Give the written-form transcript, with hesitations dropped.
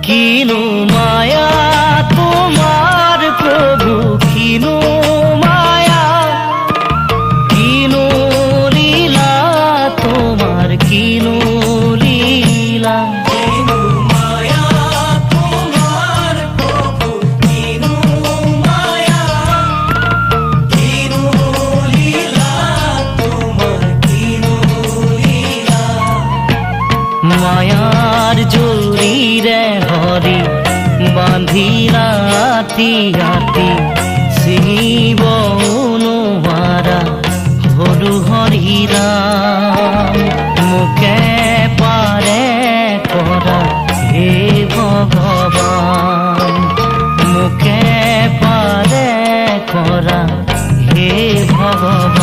কিনো মায়া তোমার প্রভু, কিনো মায়া, কিনো লীলা তোমার, কিনো লীলা। কিনো মায়া তোমার প্রভু, কিনো মায়া, কিনো লীলা তোমার, কিনো লীলা। মায়ার জরিরে হরি বাঁধি রাতি রাতি, শিব অনুমারা হলু হরিরাম। মুখে পারে করা হে ভগবান, মুখে পারে করা হে ভগবান।